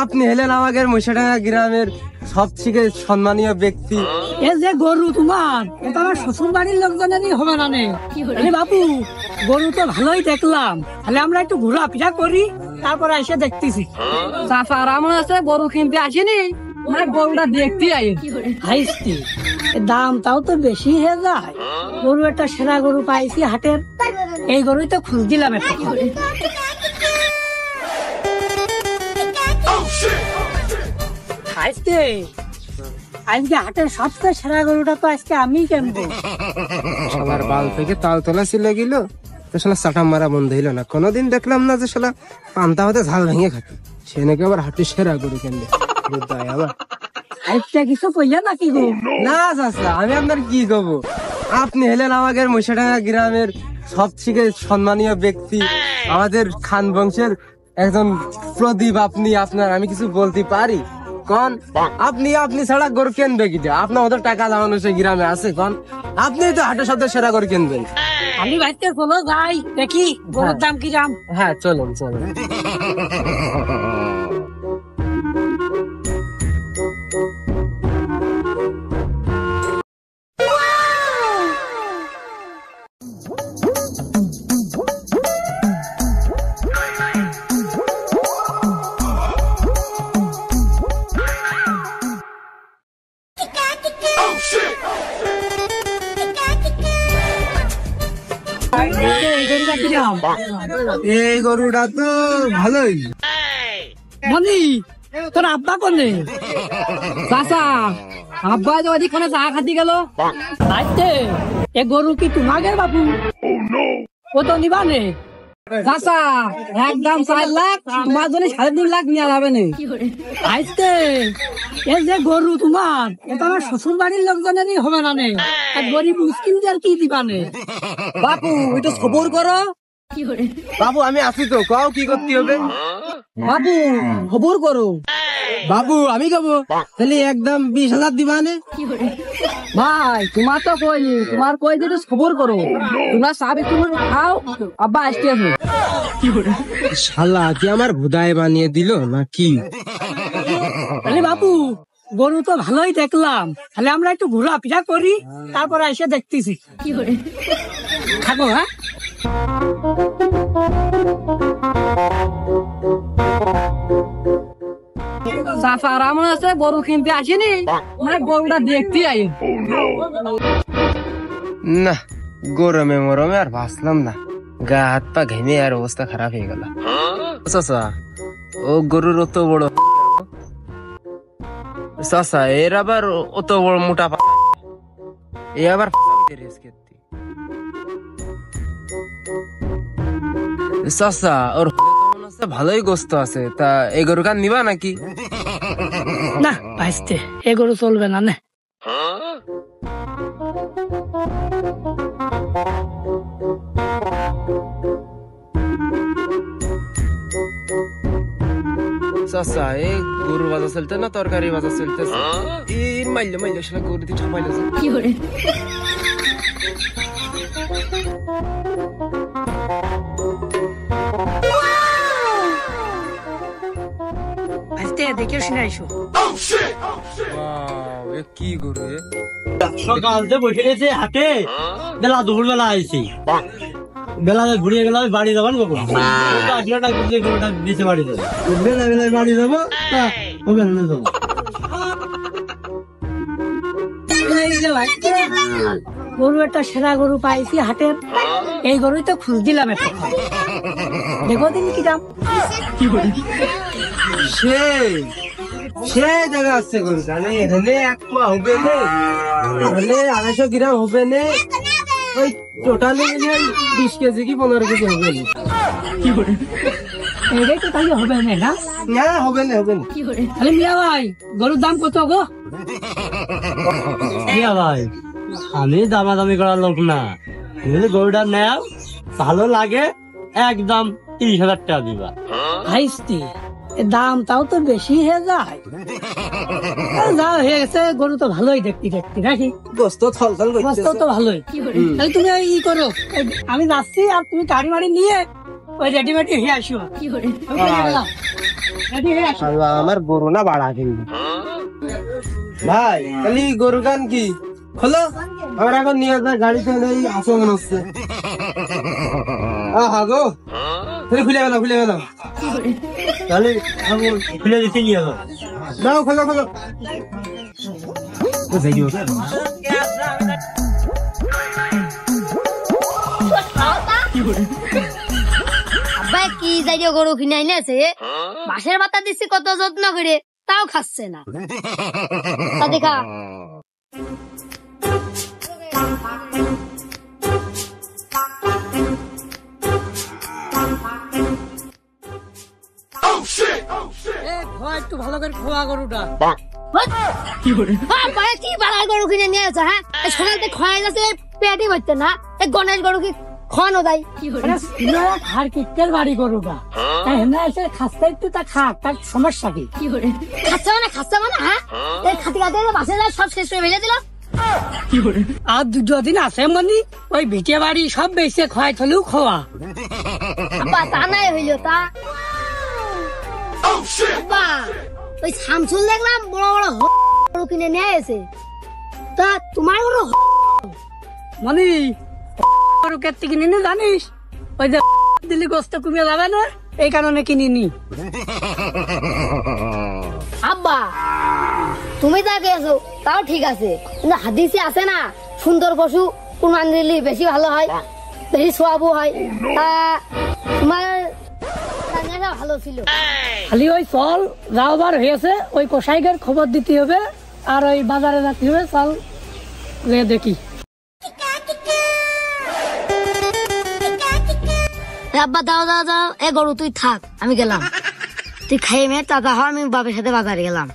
আপনি হলেন আমাদের মহিষাডাঙ্গা গ্রামের সবথেকে সম্মানীয় ব্যক্তি। এ যে গরু তোমার, এটা আমার শ্বশুর বাড়ির লোকজনেরই হবে না নে। আরে বাবু, গরু তো ভালোই দেখলাম, তাহলে আমরা একটু ঘোরাফেরা করি, তারপরে এসে দেখতেছি। চাচা আমার আছে গরু কিনতে আসেনি, মানে গরুটা দেখতে আই। হাইস্তি দাম তাও তো বেশি হয়ে যায়। গরু একটা সেরা গরু পাইছি হাটের, এই গরুই তো খুঁজ দিলাম একটা। হাইস্তি আজকে হাটের সবচেয়ে সেরা গরুটা তো আজকে আমি কিনবো। সবার বাল থেকে তাল তোলা ছিল গেল, তো শালা চাটা মারা বন্ধ হইল না। কোনোদিন দেখলাম না যে শালা পান্তা হতে ঝাল ভেঙে খাতে, সে নাকি আবার হাটে সেরা গরু কিনবে। আমার আজকে কিছু কইলে নাকি গো? না চাচা, আমি আপনার কি কব, আপনি হলেন আমাদের মহিষাডাঙ্গা গ্রামের সবথেকে সম্মানীয় ব্যক্তি, আমাদের খান বংশের একজন প্রদীপ। আপনি আপনার আমি কিছু বলতে পারি কন? আপনি ছাড়া গরু কিনবে কি? আপনার ওদের টাকা জমানো সে গ্রামে আছে কন? আপনি তো হাটের সাথে সেরা গরু কিনবেন। আমি বাড়িতে চলো যাই দেখি গরুর দাম কি দাম। হ্যাঁ চলুন চলুন। এই গরুটা তো ভালোই। মনি, তোর আব্বা কোনে? চাচা আব্বা তো ওদিকে চা খাতি গেল। আইতে এ গরু কি তোমাদের বাবু? ও তো নিবানে। চাচা একদম 4 লাখ, তোমার জন্য 2.5 লাখ নিয়ে যাবে না। আইতে এ যে গরু তোমার, এটা আমার শ্বশুর বাড়ির লোকজনেরই হবে না নে। গরিব মুসকিনদের কি দিবানে? বাপু একটু সবর করো। বাবু আমি আছি তো, কও কি করতে হবে? বাবু খবর করো। বাবু আমি খাবো, তাহলে একদম 20,000 দিবানে। ভাই তোমার তো কইনি, তোমার কই যে একটু খবর করো। তোমরা সব একটু খাও, আব্বা আসতে আছে। শালা কি আমার ভুদায় বানিয়ে দিল না কি? আরে বাবু, গরু তো ভালোই দেখলাম, তাহলে আমরা একটু ঘোরাফেরা করি, তারপরে এসে দেখতেছি। থাকো হ্যাঁ। চাচা আমার আছে গরু কিনতে আসেনি, মানে গরুটা দেখতে আই। না গরমে মরমে আর বাঁচলাম না, গা হাত পা ঘেমে আর অবস্থা খারাপ হয়ে গেল। চাচা ও গরুর অত বড় চাচা, এর আবার অত বড় মোটা এ আবার চাচা ওর ভালোই গোস্ত আছে, তা এই গরু কান নিবা নাকি? না ভাইস্তে, এ গরু চলবে না নে। চাচা এই গরু বাজা চলতে না তরকারি বাজা চলতেছে, মাইলে মাইলে সেটা গরু দিয়ে ঠাপাইলে কি করে? ভাইস্তে দেখে শুনে আইসো। কি গরু? সকাল থেকে বসে গেছে হাটে, বেলা দুপুর বেলা আইছি, বেলা ঘুরিয়ে গেলাম বাড়ি যাবেন কখন? দিতে বাড়ি যাবো, বেলা বেলায় বাড়ি যাবো, যাবো। গরু একটা সেরা গরু পাইছি হাটের, এই গরুই তো খুঁজ দিলাম একটা। দেখো দিন কি দাম। সে জায়গা আছে গরু, তাহলে এখানে 1 পা হবে না, তাহলে 250 গ্রাম হবে না, ওই টোটালি 20 কেজি কি 15 কেজি হবে না। এটাই তো তাহলে হবে না না? না হবে না হবে না। তাহলে মিয়া ভাই গরুর দাম কত গো? মিয়া ভাই আমি দামাদামি করার লোক না, যদি গরুটা নেও ভালো লাগে একদম 30,000 টাকা দিবা। ভাইস্তি দাম তাও তো বেশি হয়ে যায়। যা হয়ে গেছে, গরু তো ভালোই দেখতে নাকি? গোস্ত থলথল করতেছে। গোস্ত তো ভালোই। তাহলে তুমি ই করো, আমি যাচ্ছি আর তুমি গাড়ি বাড়ি নিয়ে ওই রেডিমেডি হয়ে আসো রেডি হয়ে আসো। আল্লাহ, আমার গরু না বাড়া কিন্তু ভাই খালি গরু গান কি হলো আমার এখন নিয়ে যায় গাড়িতে নেই আসো মনে হচ্ছে আহা গো খুলে গেলাম তাহলে আমি খুলে দিতে নিয়ে যাবো। দাও খোলো আব্বা কি যাই গরু কিনে আইনেছে বাঁশের পাতা দিচ্ছি কত যত্ন করে তাও খাচ্ছে না তা দেখা এ খোয়া একটু ভালো করে খোয়া গরুটা। কি বাড়ার গরু কিনে নিয়ে আছে হ্যাঁ এই সকালতে খোয়াই যাচ্ছে পেটই ভরতে না এই গণেশ গরু কি খাওয়ানো দেয় হার কিটের বাড়ি গরুটা হেনা এসে খাস্তা একটু তা খাক তার সমস্যা কি? খাচ্ছে মানে হ্যাঁ এই খাতে বাসে যায় সব শেষ করে ভেজে দিল আর দুটো দিন আছে মনি ওই ভিটে বাড়ি সব বেশি খোয়াই থলেও খোয়া। আব্বা তা নাই হইলো তা আব্বা ওই শামসুল দেখলাম বড় বড় গরু কিনে নিয়ে এসে তা তোমার গরু মনি গরু কেটে কিনে নি জানিস ওই যে দিল্লি গোস্ত কমে যাবে না এই কারণে কিনিনি। আব্বা তুমি যা গেছো তাও ঠিক আছে কিন্তু হাদিসে আছে না সুন্দর পশু কুরবান দিলে বেশি ভালো হয় বেশি সোয়াবু হয় তা তোমার রান্নাটা ভালো ছিল খালি ওই চল যাওয়ার হয়েছে ওই কসাইকের খবর দিতে হবে আর ওই বাজারে যেতে হবে চল দেখি। আব্বা দাও দাও দাও এ গরু তুই থাক আমি গেলাম তুই খাইয়ে মেয়ে টাকা হয় আমি বাবার সাথে বাজারে গেলাম